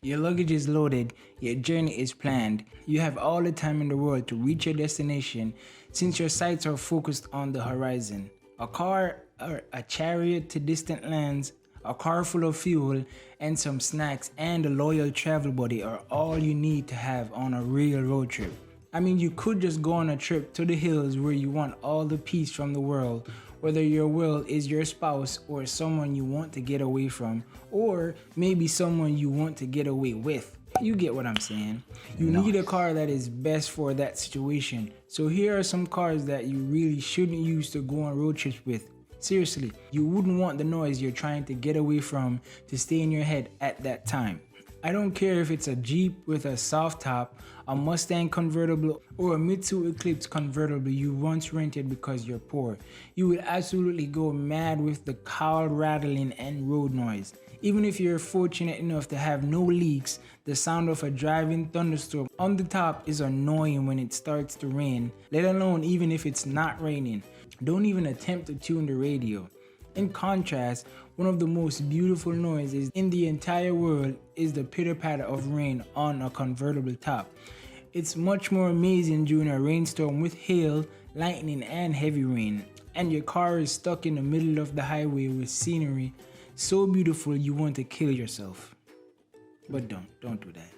Your luggage is loaded, your journey is planned. You have all the time in the world to reach your destination since your sights are focused on the horizon. A car or a chariot to distant lands, a car full of fuel, and some snacks and a loyal travel buddy are all you need to have on a real road trip. I mean, you could just go on a trip to the hills where you want all the peace from the world, whether your world is your spouse or someone you want to get away from, or maybe someone you want to get away with. You get what I'm saying. You need a car that is best for that situation. So here are some cars that you really shouldn't use to go on road trips with. Seriously, you wouldn't want the noise you're trying to get away from to stay in your head at that time. I don't care if it's a Jeep with a soft top, a Mustang convertible, or a Mitsubishi Eclipse convertible you once rented because you're poor. You will absolutely go mad with the cowl rattling and road noise. Even if you're fortunate enough to have no leaks, the sound of a driving thunderstorm on the top is annoying when it starts to rain, let alone even if it's not raining. Don't even attempt to tune the radio. In contrast, one of the most beautiful noises in the entire world is the pitter-patter of rain on a convertible top. It's much more amazing during a rainstorm with hail, lightning, and heavy rain, and your car is stuck in the middle of the highway with scenery so beautiful you want to kill yourself. But don't do that.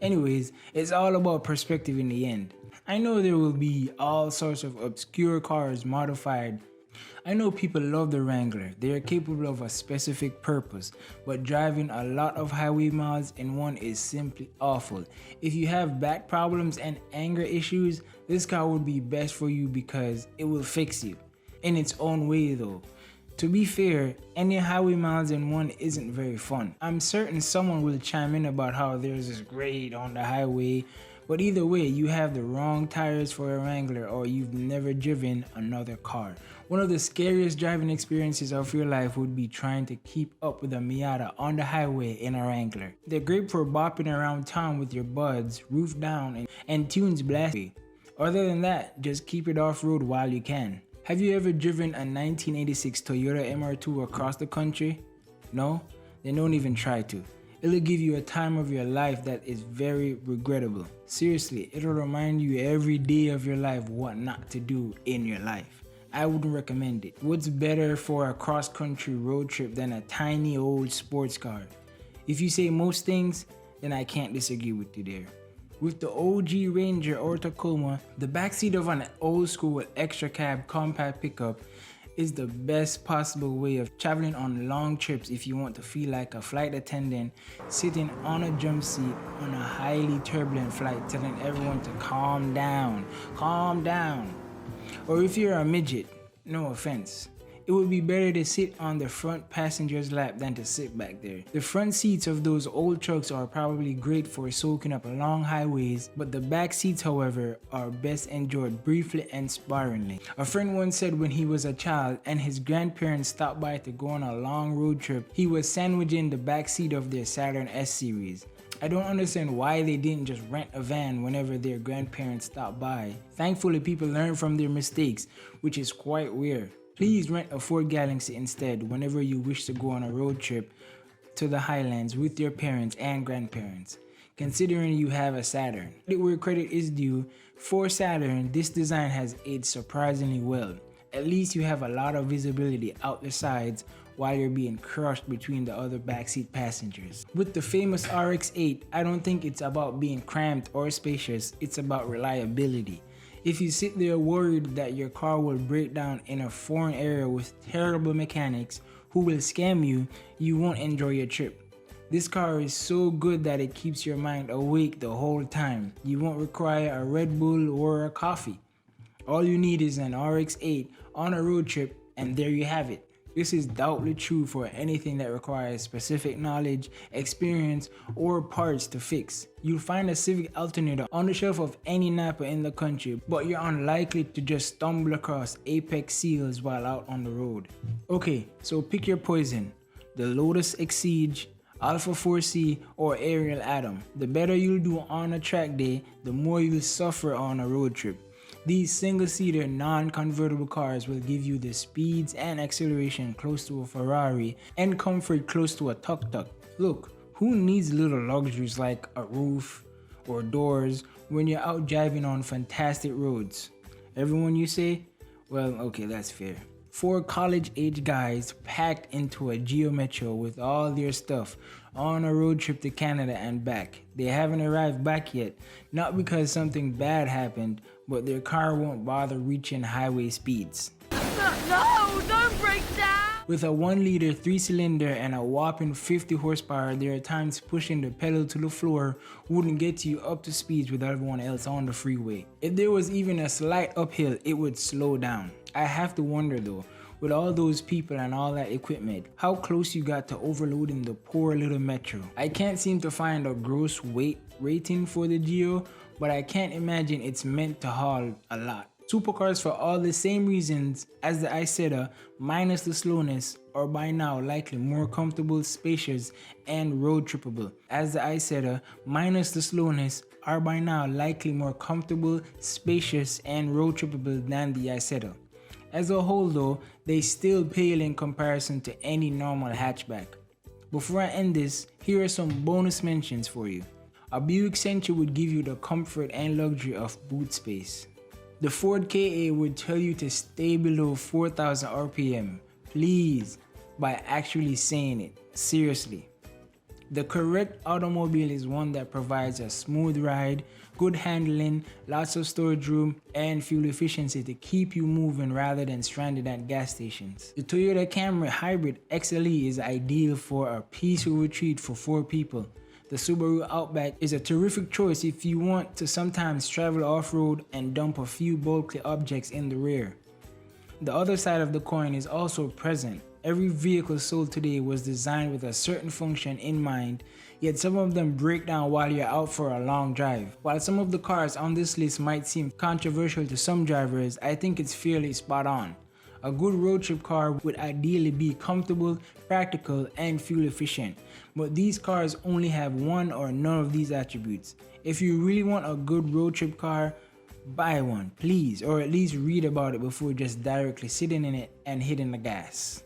Anyways, it's all about perspective in the end. I know there will be all sorts of obscure cars modified. I know people love the Wrangler, they are capable of a specific purpose, but driving a lot of highway miles in one is simply awful. If you have back problems and anger issues, this car would be best for you because it will fix you. In its own way though. To be fair, any highway miles in one isn't very fun. I'm certain someone will chime in about how there's this great on the highway, but either way, you have the wrong tires for a Wrangler or you've never driven another car. One of the scariest driving experiences of your life would be trying to keep up with a Miata on the highway in a Wrangler. They're great for bopping around town with your buds, roof down, and tunes blasting. Other than that, just keep it off-road while you can. Have you ever driven a 1986 Toyota MR2 across the country? No? Then don't even try to. It'll give you a time of your life that is very regrettable. Seriously, it'll remind you every day of your life what not to do in your life. I wouldn't recommend it. What's better for a cross-country road trip than a tiny old sports car? If you say most things, then I can't disagree with you there. With the OG Ranger or Tacoma, the backseat of an old school extra cab compact pickup is the best possible way of traveling on long trips if you want to feel like a flight attendant sitting on a jump seat on a highly turbulent flight telling everyone to calm down, calm down. Or if you're a midget, no offense, it would be better to sit on the front passenger's lap than to sit back there. The front seats of those old trucks are probably great for soaking up long highways, but the back seats, however, are best enjoyed briefly and sparingly. A friend once said when he was a child and his grandparents stopped by to go on a long road trip, he was sandwiched in the back seat of their Saturn S series. I don't understand why they didn't just rent a van whenever their grandparents stopped by. Thankfully, people learn from their mistakes, which is quite weird. Please rent a Ford Galaxy instead whenever you wish to go on a road trip to the Highlands with your parents and grandparents, considering you have a Saturn. Where credit is due, for Saturn, this design has aged surprisingly well. At least you have a lot of visibility out the sides while you're being crushed between the other backseat passengers. With the famous RX-8, I don't think it's about being cramped or spacious, it's about reliability. If you sit there worried that your car will break down in a foreign area with terrible mechanics who will scam you, you won't enjoy your trip. This car is so good that it keeps your mind awake the whole time. You won't require a Red Bull or a coffee. All you need is an RX-8 on a road trip, and there you have it. This is doubly true for anything that requires specific knowledge, experience, or parts to fix. You'll find a Civic alternator on the shelf of any Napa in the country, but you're unlikely to just stumble across Apex seals while out on the road. Okay, so pick your poison. The Lotus Exige, Alpha 4C, or Ariel Atom. The better you'll do on a track day, the more you'll suffer on a road trip. These single-seater non-convertible cars will give you the speeds and acceleration close to a Ferrari and comfort close to a tuk-tuk. Look, Who needs little luxuries like a roof or doors when you're out driving on fantastic roads? Everyone, you say? Well, okay, that's fair. 4 college-age guys packed into a 𝐥𝐤𝐤 with all their stuff on a road trip to Canada and back. They haven't arrived back yet, not because something bad happened, but their car won't bother reaching highway speeds. No, don't break down! With a 1-liter 3-cylinder and a whopping 50 horsepower, there are times pushing the pedal to the floor wouldn't get you up to speeds with everyone else on the freeway. If there was even a slight uphill, it would slow down. I have to wonder though, with all those people and all that equipment, how close you got to overloading the poor little Metro. I can't seem to find a gross weight rating for the 𝐥𝐤, but I can't imagine it's meant to haul a lot. Supercars, for all the same reasons as the 𝐤𝐤𝐬 minus the slowness, are by now likely more comfortable, spacious, and road trippable. As the 𝐤𝐤𝐬 minus the slowness are by now likely more comfortable, spacious, and road trippable than the 𝐤𝐤𝐬. As a whole though, they still pale in comparison to any normal hatchback. Before I end this, here are some bonus mentions for you. A Buick Sentra would give you the comfort and luxury of boot space. The Ford Ka would tell you to stay below 4,000 RPM, please, by actually saying it, seriously. The correct automobile is one that provides a smooth ride, good handling, lots of storage room, and fuel efficiency to keep you moving rather than stranded at gas stations. The Toyota Camry Hybrid XLE is ideal for a peaceful retreat for 4 people. The Subaru Outback is a terrific choice if you want to sometimes travel off-road and dump a few bulky objects in the rear. The other side of the coin is also present. Every vehicle sold today was designed with a certain function in mind, yet some of them break down while you're out for a long drive. While some of the cars on this list might seem controversial to some drivers, I think it's fairly spot on. A good road trip car would ideally be comfortable, practical, and fuel efficient, but these cars only have one or none of these attributes. If you really want a good road trip car, buy one, please, or at least read about it before just directly sitting in it and hitting the gas.